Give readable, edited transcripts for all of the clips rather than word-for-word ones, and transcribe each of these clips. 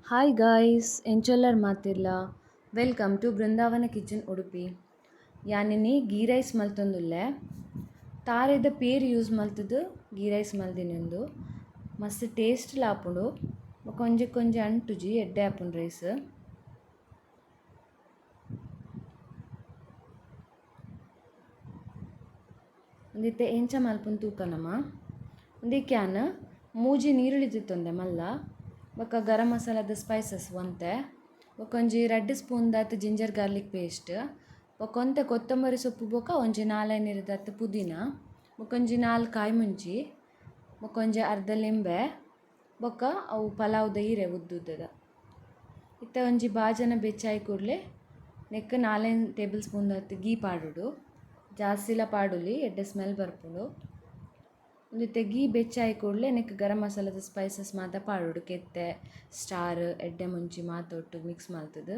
Hi guys ಎಂಚೊಲ್ಲರ್ ಮಾತಿರ್ಲ welcome to Brindavana kitchen Udupi ಯಾನಿನಿ ಗೀ ರೈಸ್ ಮಲ್ತೊಂದುಲ್ಲೆ ತಾರೆದ ಪೇರ್ ಯೂಸ್ ಮಲ್ತದು ಗೀ ರೈಸ್ ಮಲ್ದಿನಿಂದು ಮಸ್ತ್ ಟೇಸ್ಟ್ ಲಾಪುಂಡು ಕೊಂಜೆ ಕೊಂಜೆ ಅಂಟುಜಿ ಎಡ್ಡೆ ಆಪುಂಡು ರೈಸ್ ಒಂದಿತ್ತೆ ಎಂಚ ಮಲ್ಪುಂಡು ತೂಕನಮ ಒಂದೇ ಕ್ಯಾನ್ ಮೂಜಿ ನೀರುಳ್ಳಿ ತಿತ್ತೊಂದೆ ಮಲ್ಲ ಬೊಕ ಗರಂ ಮಸಾಲದ ಸ್ಪೈಸಸ್ ಒಂತೆ ಬೊಕೊಂಜಿ 2 ಸ್ಪೂನ್ ದಾತ್ ಜಿಂಜರ್ ಗಾರ್ಲಿಕ್ ಪೇಸ್ಟ್ ಬೊಕೊಂತೆ ಕೊತ್ತಂಬರಿ ಸೊಪ್ಪು ಬೊಕ ಒಂಜಿ 4-5 ದಾತ್ ಪುದೀನ ಬೊಕೊಂಜಿ 4 ಕಾಯಿ ಮುಂಚಿ ಬೊಕೊಂಜಿ ಅರ್ಧ ಲಿಂಬೆ ಬೊಕ ಅವು ಪಲಾವ್ದ ಈರೆ ಉದ್ದುದ್ದದ ಇತ್ತೆ ಒಂಜಿ ಬಾಜನ ಬೆಚ್ಚಾಯಿ ಕೂಡಲೇ ನೆಕ್ 4 ಟೇಬಲ್ ಸ್ಪೂನ್ ದಾತ್ ಗೀ ಪಾಡುಡು ಜಾಸ್ತಿಲ ಪಾಡುಲಿ ಎಡ್ಡೆ ಸ್ಮೆಲ್ ಬರ್ಪುಂಡು ಒಂದಿತ್ತೆ ಗೀ ಬೆಚ್ಚಾಯಿ ಕೂಡಲೇ ನೆಕ್ ಗರಂ ಮಸಾಲದ ಸ್ಪೈಸಸ್ ಮಾತ ಪಾಡುಡು ಕೆತ್ತೆ ಸ್ಟಾರ್ ಎಡ್ಡೆ ಮುಂಚಿ ಮಾತೊಟ್ಟು ಮಿಕ್ಸ್ ಮಾಡ್ತದು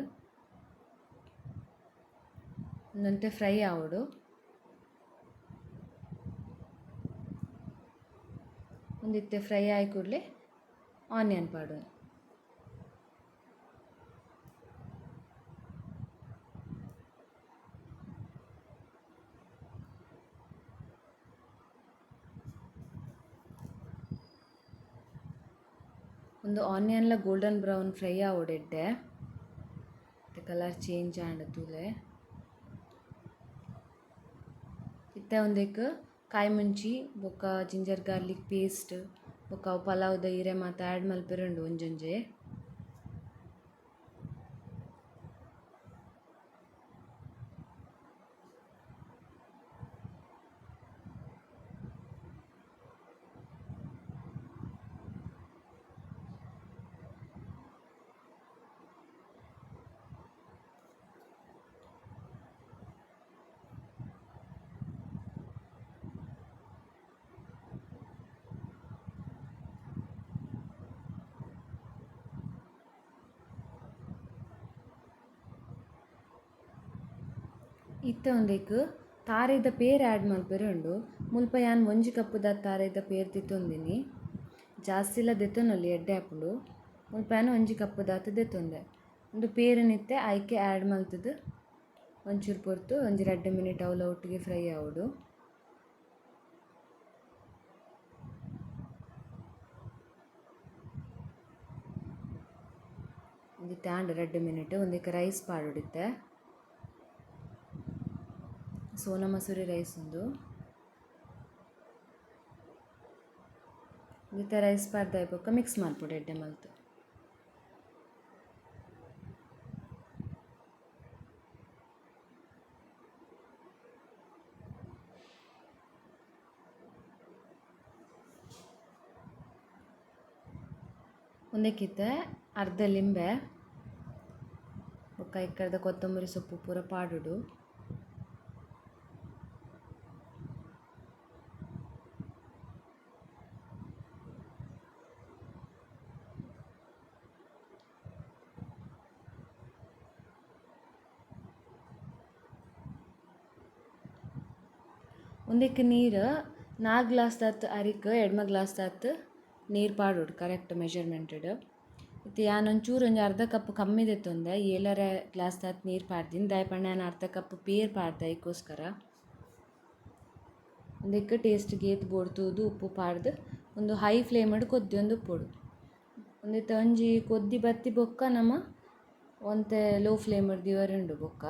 ಒಂದಂತೆ ಫ್ರೈ ಆವಡು ಒಂದಿತ್ತೆ ಫ್ರೈ ಆಯಿ ಕೂಡಲೇ ಆನಿಯನ್ ಪಾಡು ಒಂದು ಆನಿಯನ್ಲ ಗೋಲ್ಡನ್ ಬ್ರೌನ್ ಫ್ರೈ ಆವೊಡೆಡ್ಡೆ ಕಲರ್ ಚೇಂಜ್ ಆಂಡ್ ತೂಲೆ ಇತ್ತೆ ಒಂದೇಕ್ ಕಾಯಿ ಮುಂಚಿ ಬೊಕ ಜಿಂಜರ್ ಗಾರ್ಲಿಕ್ ಪೇಸ್ಟ್ ಬೊಕ ಅವು ಪಲಾವ್ದ ಈರೆ ಮಾತ ಆ್ಯಡ್ ಮಲ್ಪೆರೊಂಡು ಒಂಜೊಂಜೆ ಇತ್ತೆ ಒಂದೇಕ್ ತಾರೆದ ಪೇರ್ ಆ್ಯಡ್ ಮಲ್ಪೆರೊಂಡು ಮುಲ್ಪ ಯಾನ್ 1 ಕಪ್ ದಾತ್ ತಾರೆದ ಪೇರ್ ತಿತ್ತೊಂದಿನಿ ಜಾಸ್ತಿಲ ದೆತೊನೊಲಿ ಎಡ್ಡೆ ಆಪುಂಡು ಮುಲ್ಪ ಯಾನ್ 1 ಕಪ್ ದಾತ್ ದೆತೊಂದೆ ಒಂದು ಪೇರನಿತ್ತೆ ಐಕೆ ಆ್ಯಡ್ ಮಲ್ತದು ಒಂಚೂರು ಪೊರ್ತು ಒಂಜಿ 2 ಮಿನಿಟ್ ಅವಲ ಒಟ್ಟಿಗೆ ಫ್ರೈ ಆವೊಡು ಒಂದಿತ್ತೆ ಆಂಡ 2 ಮಿನಿಟ್ ಒಂದಕ್ಕೆ ರೈಸ್ ಪಾಡುಡಿತ್ತೆ ಸೋನಾ ಮಸೂರಿ ರೈಸ್ ಉಂದು ಒಂದಿತ್ತೆ ರೈಸ್ ಪಾಡ್ದ ಬೊಕ ಮಿಕ್ಸ್ ಮಲ್ಪೊಡು ಎಡ್ಡೆ ಮಲ್ತು ಒಂದಕ್ಕಿತ್ತೆ ಅರ್ಧ ಲಿಂಬೆ ಬೊಕ ಇಕ್ಕರ್ದ ಕೊತ್ತಂಬರಿ ಸೊಪ್ಪು ಪೂರ ಪಾಡುಡು ಒಂದಕ್ಕೆ ನೀರು 4 ಗ್ಲಾಸ್ ದಾತ್ ಅರಿಕ್ ಎಡ್ಮ ಗ್ಲಾಸ್ ದಾತ್ ನೀರು ಪಾಡೋಡು ಕರೆಕ್ಟ್ ಮೆಜರ್ಮೆಂಟೆಡ್ ಮತ್ತು ಯಾನೊಂಚೂರು ಒಂಜಿ ಅರ್ಧ ಕಪ್ ಕಮ್ಮಿ ದೆತ್ತೊಂದೆ 7.5 ಗ್ಲಾಸ್ ದಾತ್ ನೀರು ಪಾಡ್ದಿನಿ ದಾಯಪಂಡ ನಾನು ಅರ್ಧ ಕಪ್ ಪೇರ್ ಪಾಡ್ದೆ ಅದಕ್ಕೋಸ್ಕರ ಒಂದಕ್ಕೆ ಟೇಸ್ಟ್ಗೆ ಏತ್ ಬೋಡ್ತುದು ಉಪ್ಪು ಪಾಡ್ದು ಒಂದು ಹೈ ಫ್ಲೇಮಡ್ ಕೊದ್ದಿ ಒಂದು ಉಪ್ಪೊಡು ಒಂದಿತ್ತ ಒಂಜಿ ಕೊದ್ದಿ ಬತ್ತಿ ಬೊಕ್ಕ ನಮ ಒಂತೆ ಲೋ ಫ್ಲೇಮಡ್ ದಿವರುಂಡು ಬೊಕ್ಕ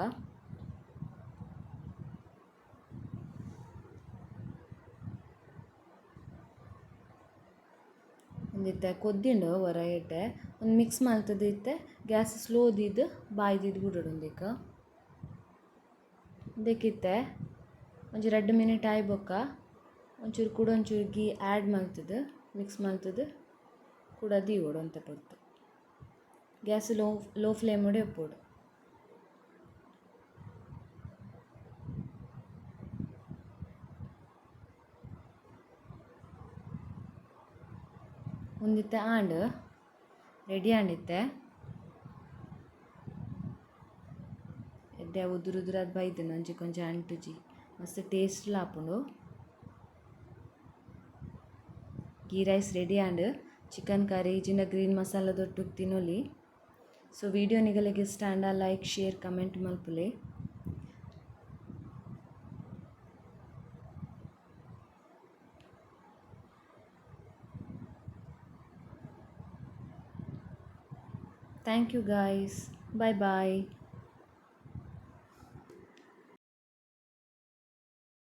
ಒಂದಿತ್ತೆ ಕೊದ್ದಿಂಡು ಒರ ಎಡ್ಡೆ ಒಂದು ಮಿಕ್ಸ್ ಮಲ್ತದು ಇತ್ತೆ ಗ್ಯಾಸ್ ಸ್ಲೋ ದೀದ್ ಬಾಯಿ ದೀದ್ ಬಿಡೋಡು ಒಂದಕ್ಕಿತ್ತೆ ಒಂಜಿ 2 ಮಿನಿಟ್ ಆಯ್ ಬೊಕ್ಕ ಒಂಚೂರು ಕೂಡ ಒಂಚೂರು ಗೀ ಆ್ಯಡ್ ಮಲ್ತದು ಮಿಕ್ಸ್ ಮಲ್ತದು ಕೂಡ ದೀವೊಡು ಒಂತೆ ಪೊರ್ತು ಗ್ಯಾಸ್ ಲೋ ಫ್ಲೇಮಡೆ ಉಪ್ಪೋಡು ಒಂದಿತ್ತೆ ಆಂಡ್ ರೆಡಿ ಆಂಡಿತ್ತೆ ಎಡ್ಡೆ ಉದುರುದುರಾದ್ ಬೈದಿನ ಒಂಜಿ ಕೊಂಚ ಅಂಟುಜಿ ಮಸ್ತ್ ಟೇಸ್ಟ್ ಲಾಪುಂಡು ಗೀ ರೈಸ್ ರೆಡಿ ಆಂಡ್ ಚಿಕನ್ ಕರಿ ಇಜಿಂಡ ಗ್ರೀನ್ ಮಸಾಲ ದೊಟ್ಟುಗ್ ತಿನ್ನೊಲಿ. ಸೊ ವಿಡಿಯೋ ನಿಗಲಿಗೆ ಇಷ್ಟ ಲೈಕ್ ಶೇರ್ ಕಮೆಂಟ್ ಮಲ್ಪುಲೆ. Thank you guys. Bye bye.